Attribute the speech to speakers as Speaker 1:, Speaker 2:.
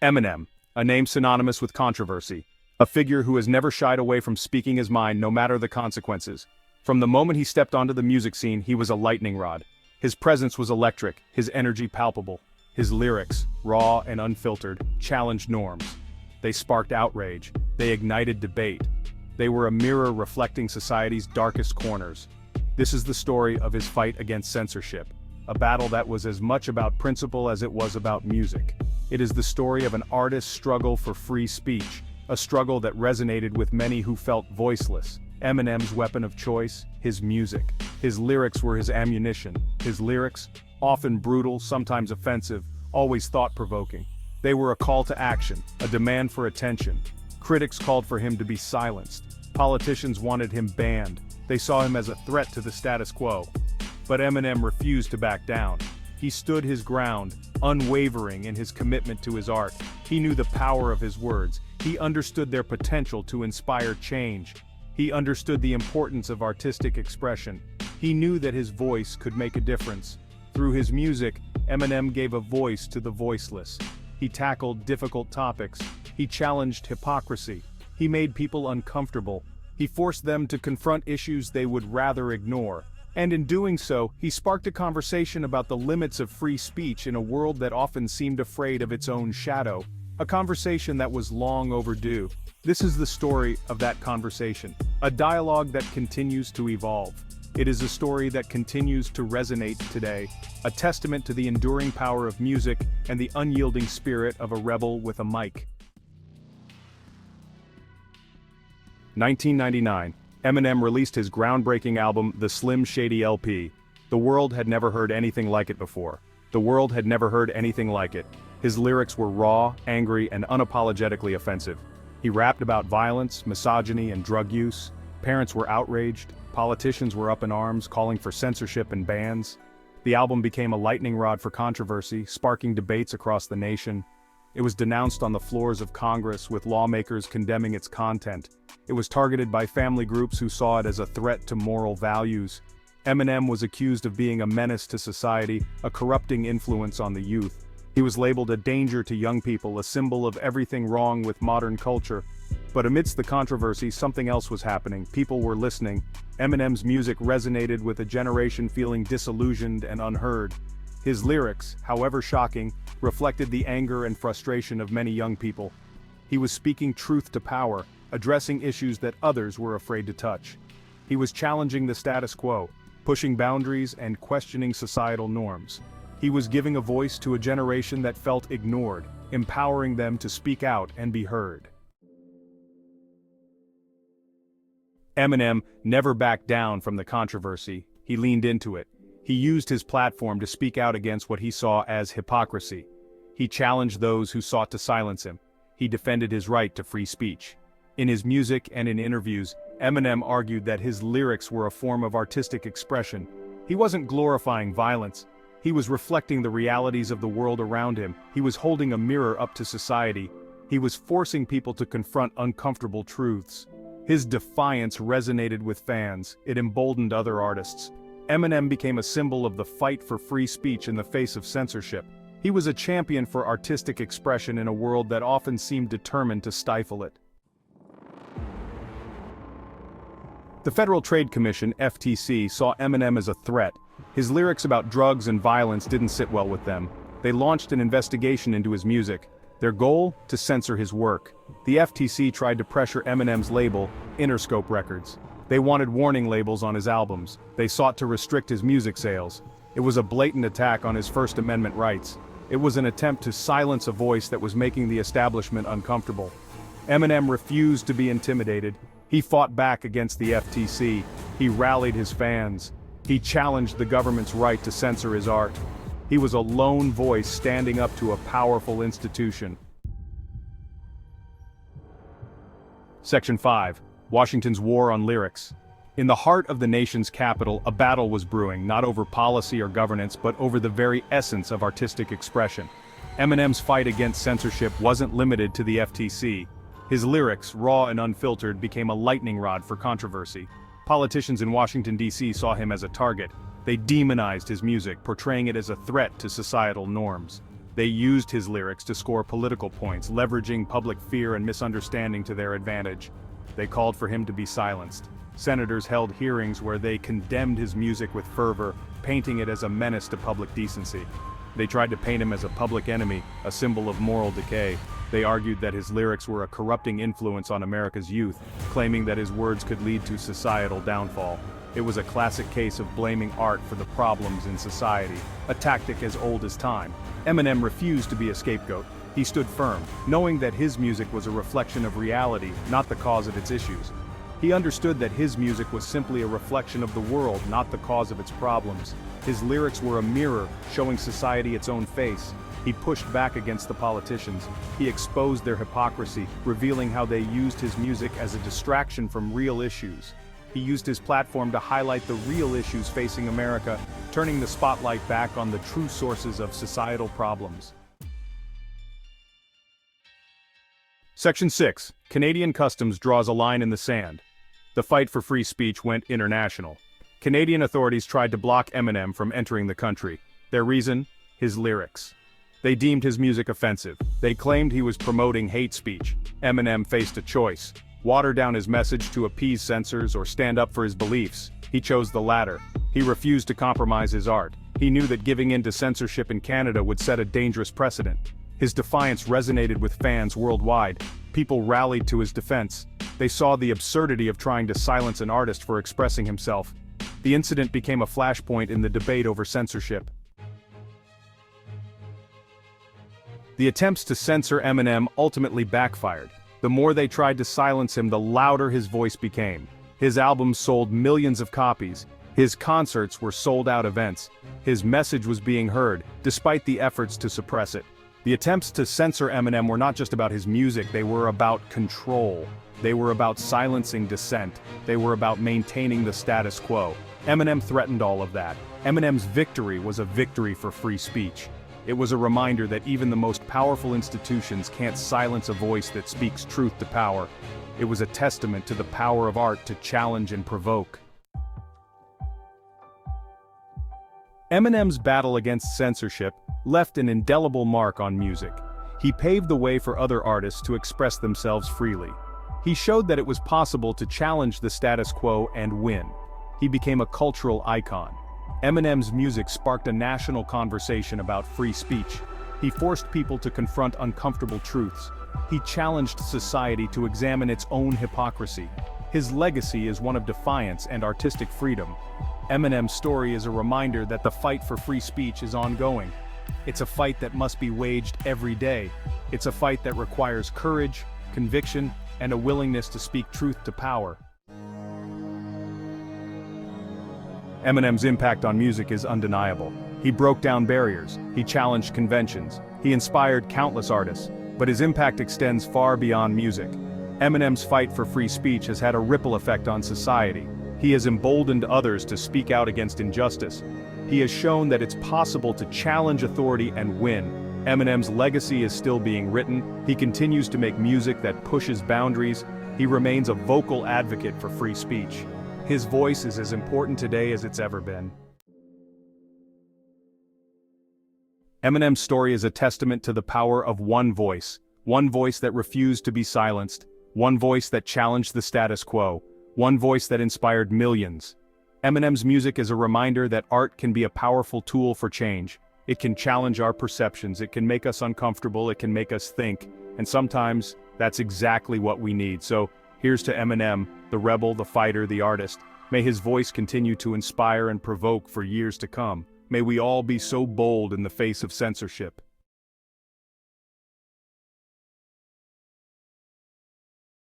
Speaker 1: Eminem, a name synonymous with controversy. A figure who has never shied away from speaking his mind no matter the consequences. From the moment he stepped onto the music scene, he was a lightning rod. His presence was electric, his energy palpable. His lyrics, raw and unfiltered, challenged norms. They sparked outrage. They ignited debate. They were a mirror reflecting society's darkest corners. This is the story of his fight against censorship. A battle that was as much about principle as it was about music. It is the story of an artist's struggle for free speech, a struggle that resonated with many who felt voiceless. Eminem's weapon of choice, his music. His lyrics were his ammunition. His lyrics, often brutal, sometimes offensive, always thought-provoking. They were a call to action, a demand for attention. Critics called for him to be silenced. Politicians wanted him banned. They saw him as a threat to the status quo. But Eminem refused to back down. He stood his ground, unwavering in his commitment to his art. He knew the power of his words. He understood their potential to inspire change. He understood the importance of artistic expression. He knew that his voice could make a difference. Through his music, Eminem gave a voice to the voiceless. He tackled difficult topics. He challenged hypocrisy. He made people uncomfortable. He forced them to confront issues they would rather ignore. And in doing so, he sparked a conversation about the limits of free speech in a world that often seemed afraid of its own shadow. A conversation that was long overdue. This is the story of that conversation. A dialogue that continues to evolve. It is a story that continues to resonate today. A testament to the enduring power of music and the unyielding spirit of a rebel with a mic. 1999. Eminem released his groundbreaking album, The Slim Shady LP. The world had never heard anything like it before. The world had never heard anything like it. His lyrics were raw, angry, and unapologetically offensive. He rapped about violence, misogyny, and drug use. Parents were outraged. Politicians were up in arms, calling for censorship and bans. The album became a lightning rod for controversy, sparking debates across the nation. It was denounced on the floors of Congress, with lawmakers condemning its content. It was targeted by family groups who saw it as a threat to moral values. Eminem was accused of being a menace to society, a corrupting influence on the youth. He was labeled a danger to young people, a symbol of everything wrong with modern culture. But amidst the controversy, something else was happening. People were listening. Eminem's music resonated with a generation feeling disillusioned and unheard. His lyrics, however shocking, reflected the anger and frustration of many young people. He was speaking truth to power, addressing issues that others were afraid to touch. He was challenging the status quo, pushing boundaries and questioning societal norms. He was giving a voice to a generation that felt ignored, empowering them to speak out and be heard. Eminem never backed down from the controversy. He leaned into it. He used his platform to speak out against what he saw as hypocrisy. He challenged those who sought to silence him. He defended his right to free speech. In his music and in interviews, Eminem argued that his lyrics were a form of artistic expression. He wasn't glorifying violence. He was reflecting the realities of the world around him. He was holding a mirror up to society. He was forcing people to confront uncomfortable truths. His defiance resonated with fans. It emboldened other artists. Eminem became a symbol of the fight for free speech in the face of censorship. He was a champion for artistic expression in a world that often seemed determined to stifle it. The Federal Trade Commission, FTC, saw Eminem as a threat. His lyrics about drugs and violence didn't sit well with them. They launched an investigation into his music. Their goal? To censor his work. The FTC tried to pressure Eminem's label, Interscope Records. They wanted warning labels on his albums. They sought to restrict his music sales. It was a blatant attack on his First Amendment rights. It was an attempt to silence a voice that was making the establishment uncomfortable. Eminem refused to be intimidated. He fought back against the FTC. He rallied his fans. He challenged the government's right to censor his art. He was a lone voice standing up to a powerful institution. Section 5. Washington's War on Lyrics. In the heart of the nation's capital, a battle was brewing, not over policy or governance, but over the very essence of artistic expression. Eminem's fight against censorship wasn't limited to the FTC. His lyrics, raw and unfiltered, became a lightning rod for controversy. Politicians in Washington, D.C. saw him as a target. They demonized his music, portraying it as a threat to societal norms. They used his lyrics to score political points, leveraging public fear and misunderstanding to their advantage. They called for him to be silenced. Senators held hearings where they condemned his music with fervor, painting it as a menace to public decency. They tried to paint him as a public enemy, a symbol of moral decay. They argued that his lyrics were a corrupting influence on America's youth, claiming that his words could lead to societal downfall. It was a classic case of blaming art for the problems in society, a tactic as old as time. Eminem refused to be a scapegoat. He stood firm, knowing that his music was a reflection of reality, not the cause of its issues. He understood that his music was simply a reflection of the world, not the cause of its problems. His lyrics were a mirror, showing society its own face. He pushed back against the politicians. He exposed their hypocrisy, revealing how they used his music as a distraction from real issues. He used his platform to highlight the real issues facing America, turning the spotlight back on the true sources of societal problems. Section 6. Canadian Customs draws a line in the sand. The fight for free speech went international. Canadian authorities tried to block Eminem from entering the country. Their reason? His lyrics. They deemed his music offensive. They claimed he was promoting hate speech. Eminem faced a choice: water down his message to appease censors or stand up for his beliefs. He chose the latter. He refused to compromise his art. He knew that giving in to censorship in Canada would set a dangerous precedent. His defiance resonated with fans worldwide. People rallied to his defense. They saw the absurdity of trying to silence an artist for expressing himself. The incident became a flashpoint in the debate over censorship. The attempts to censor Eminem ultimately backfired. The more they tried to silence him, the louder his voice became. His albums sold millions of copies. His concerts were sold-out events. His message was being heard, despite the efforts to suppress it. The attempts to censor Eminem were not just about his music, they were about control. They were about silencing dissent. They were about maintaining the status quo. Eminem threatened all of that. Eminem's victory was a victory for free speech. It was a reminder that even the most powerful institutions can't silence a voice that speaks truth to power. It was a testament to the power of art to challenge and provoke. Eminem's battle against censorship left an indelible mark on music. He paved the way for other artists to express themselves freely. He showed that it was possible to challenge the status quo and win. He became a cultural icon. Eminem's music sparked a national conversation about free speech. He forced people to confront uncomfortable truths. He challenged society to examine its own hypocrisy. His legacy is one of defiance and artistic freedom. Eminem's story is a reminder that the fight for free speech is ongoing. It's a fight that must be waged every day. It's a fight that requires courage, conviction, and a willingness to speak truth to power. Eminem's impact on music is undeniable. He broke down barriers, he challenged conventions, he inspired countless artists, but his impact extends far beyond music. Eminem's fight for free speech has had a ripple effect on society. He has emboldened others to speak out against injustice. He has shown that it's possible to challenge authority and win. Eminem's legacy is still being written. He continues to make music that pushes boundaries. He remains a vocal advocate for free speech. His voice is as important today as it's ever been. Eminem's story is a testament to the power of one voice that refused to be silenced, one voice that challenged the status quo, one voice that inspired millions. Eminem's music is a reminder that art can be a powerful tool for change. It can challenge our perceptions, it can make us uncomfortable, it can make us think, and sometimes that's exactly what we need. So here's to Eminem, the rebel, the fighter, the artist. May his voice continue to inspire and provoke for years to come. May we all be so bold in the face of censorship.